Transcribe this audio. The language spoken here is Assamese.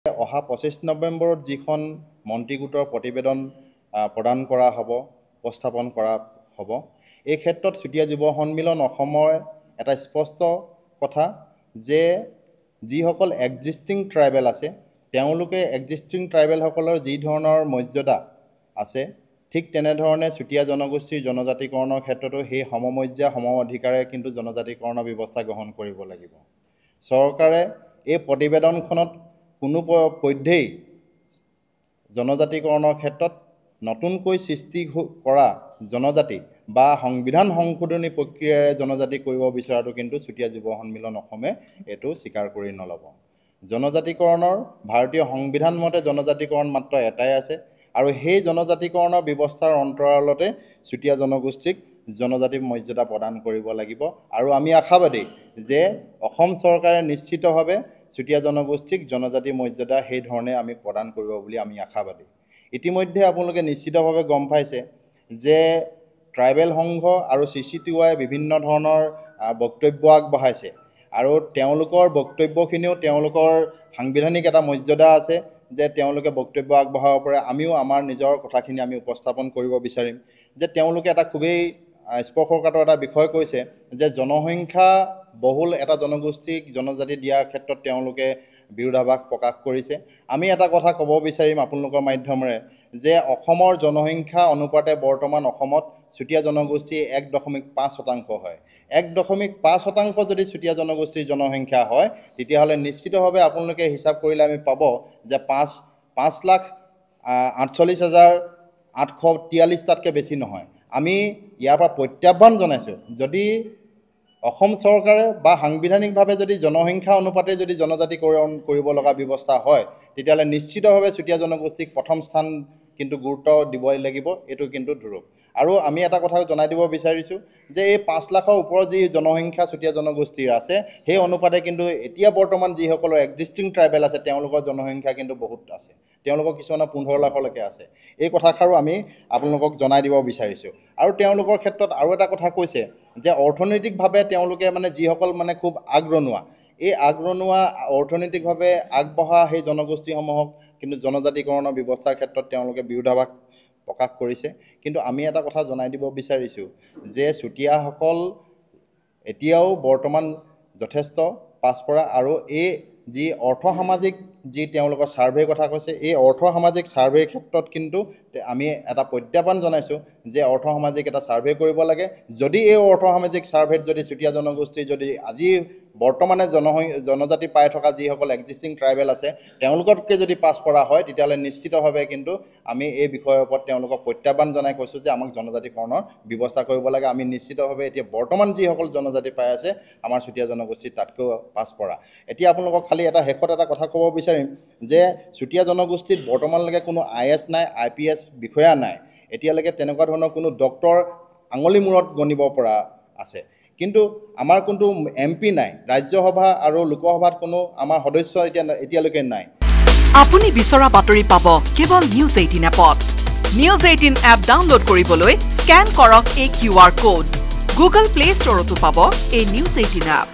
অহা 25 নৱেম্বৰত যিখন মন্ত্ৰী গোটৰ প্ৰতিবেদন প্ৰদান কৰা হ'ব, উপস্থাপন কৰা হ'ব, এই ক্ষেত্ৰত চুতীয়া যুৱ সন্মিলন অসমৰ এটা স্পষ্ট কথা যে যিসকল এক্সিষ্টিং ট্ৰাইবেল আছে তেওঁলোকে এক্সিষ্টিং ট্ৰাইবেলসকলৰ যি ধৰণৰ মৰ্যাদা আছে ঠিক তেনেধৰণে চুতীয়া জনগোষ্ঠীৰ জনজাতিকৰণৰ ক্ষেত্ৰতো সেই সমমৰ্যাদা সম অধিকাৰে কিন্তু জনজাতিকৰণৰ ব্যৱস্থা গ্ৰহণ কৰিব লাগিব। চৰকাৰে এই প্ৰতিবেদনখনত কোনো পধ্যেই জনজাতিকৰণৰ ক্ষেত্ৰত নতুনকৈ সৃষ্টি কৰা জনজাতি বা সংবিধান সংশোধনী প্ৰক্ৰিয়াৰে জনজাতি কৰিব বিচৰাটো কিন্তু চুতীয়া যুৱ সন্মিলন অসমে এইটো স্বীকাৰ কৰি নল'ব। জনজাতিকৰণৰ ভাৰতীয় সংবিধান মতে জনজাতিকৰণ মাত্ৰ এটাই আছে আৰু সেই জনজাতিকৰণৰ ব্যৱস্থাৰ অন্তৰালতে চুতীয়া জনগোষ্ঠীক জনজাতি মৰ্যাদা প্ৰদান কৰিব লাগিব আৰু আমি আশাবাদী যে অসম চৰকাৰে নিশ্চিতভাৱে চুতীয়া জনগোষ্ঠীক জনজাতি মৰ্যাদা সেই ধৰণে আমি প্ৰদান কৰিব বুলি আমি আশাবাদী। ইতিমধ্যে আপোনালোকে নিশ্চিতভাৱে গম পাইছে যে ট্ৰাইবেল সংঘ আৰু CCTY বিভিন্ন ধৰণৰ বক্তব্য আগবঢ়াইছে আৰু তেওঁলোকৰ বক্তব্যখিনিও তেওঁলোকৰ সাংবিধানিক এটা মৰ্যাদা আছে যে তেওঁলোকে বক্তব্য আগবঢ়াব পাৰে। আমিও আমাৰ নিজৰ কথাখিনি আমি উপস্থাপন কৰিব বিচাৰিম যে তেওঁলোকে এটা খুবেই স্পৰ্শকাতৰ এটা বিষয় কৈছে যে জনসংখ্যা বহুল এটা জনগোষ্ঠীক জনজাতি দিয়াৰ ক্ষেত্ৰত তেওঁলোকে বিৰোধাভাস প্ৰকাশ কৰিছে। আমি এটা কথা ক'ব বিচাৰিম আপোনালোকৰ মাধ্যমেৰে যে অসমৰ জনসংখ্যা অনুপাতে বৰ্তমান অসমত চুতীয়া জনগোষ্ঠী 1.5% হয়। 1.5% যদি চুতীয়া জনগোষ্ঠীৰ জনসংখ্যা হয় তেতিয়াহ'লে নিশ্চিতভাৱে আপোনালোকে হিচাপ কৰিলে আমি পাব যে 5,48,843টাতকৈ বেছি নহয়। আমি ইয়াৰ পৰা প্ৰত্যাহ্বান জনাইছোঁ যদি অসম চৰকাৰে বা সাংবিধানিকভাৱে যদি জনসংখ্যা অনুপাতে যদি জনজাতিকৰণ কৰিব লগা ব্যৱস্থা হয় তেতিয়াহ'লে নিশ্চিতভাৱে চুতীয়া জনগোষ্ঠীক প্ৰথম স্থান কিন্তু গুৰুত্ব দিবই লাগিব, এইটো কিন্তু ধ্ৰুৱ। আৰু আমি এটা কথা জনাই দিব বিচাৰিছোঁ যে এই 5 লাখৰ ওপৰত যি জনসংখ্যা চুতীয়া জনগোষ্ঠীৰ আছে সেই অনুপাতে কিন্তু এতিয়া বৰ্তমান যিসকলৰ এক্সিষ্টিং ট্ৰাইবেল আছে তেওঁলোকৰ জনসংখ্যা কিন্তু বহুত আছে, তেওঁলোকৰ কিছুমানৰ 15 লাখলৈকে আছে। এই কথাষাৰো আমি আপোনালোকক জনাই দিব বিচাৰিছোঁ। আৰু তেওঁলোকৰ ক্ষেত্ৰত আৰু এটা কথা কৈছে যে অৰ্থনৈতিকভাৱে তেওঁলোকে মানে যিসকল মানে খুব আগৰণুৱা এই আগৰণুৱা অৰ্থনৈতিকভাৱে আগবঢ়া সেই জনগোষ্ঠীসমূহক কিন্তু জনজাতিকৰণৰ ব্যৱস্থাৰ ক্ষেত্ৰত তেওঁলোকে বিৰোধাভাস প্ৰকাশ কৰিছে। কিন্তু আমি এটা কথা জনাই দিব বিচাৰিছোঁ যে চুতীয়াসকল এতিয়াও বৰ্তমান যথেষ্ট পাছপৰা আৰু এই যি অৰ্থসামাজিক যি তেওঁলোকৰ ছাৰ্ভেৰ কথা কৈছে এই অৰ্থসামাজিক ছাৰ্ভেৰ ক্ষেত্ৰত কিন্তু আমি এটা প্ৰত্যাহ্বান জনাইছোঁ যে অৰ্থসামাজিক এটা ছাৰ্ভে কৰিব লাগে। যদি এই অৰ্থসামাজিক ছাৰ্ভেত যদি চুতীয়া জনগোষ্ঠী যদি আজি বৰ্তমানে জনজাতি পাই থকা যিসকল এক্সিষ্টিং ট্ৰাইবেল আছে তেওঁলোকতকৈ যদি পাছ পৰা হয় তেতিয়াহ'লে নিশ্চিতভাৱে কিন্তু আমি এই বিষয়ৰ ওপৰত তেওঁলোকক প্ৰত্যাহ্বান জনাই কৈছোঁ যে আমাক জনজাতিকৰণৰ ব্যৱস্থা কৰিব লাগে। আমি নিশ্চিতভাৱে এতিয়া বৰ্তমান যিসকল জনজাতি পাই আছে আমাৰ চুতীয়া জনগোষ্ঠী তাতকৈ পাছ পৰা। এতিয়া আপোনালোকক খালি এটা শেষত এটা কথা ক'ব বিচাৰিম যে চুতীয়া জনগোষ্ঠীত বৰ্তমানলৈকে কোনো IS নাই, IPS বিষয়া নাই, এতিয়ালৈকে তেনেকুৱা ধৰণৰ কোনো ডক্টৰ আঙুলি মূৰত গণিব পৰা আছে। কিন্তু আমাৰ কোনো MP নাই, ৰাজ্যসভা আৰু লোকসভাত কোনো আমাৰ সদস্য এতিয়ালৈকে নাই। আপুনি বিচৰা বাতৰি পাব কেৱল নিউজ 18 এপত। নিউজ 18 এপ ডাউনলোড কৰিবলৈ স্কেন কৰক এই QR কোড। গুগল প্লে ষ্টৰতো পাব এই নিউজ 18 এপ।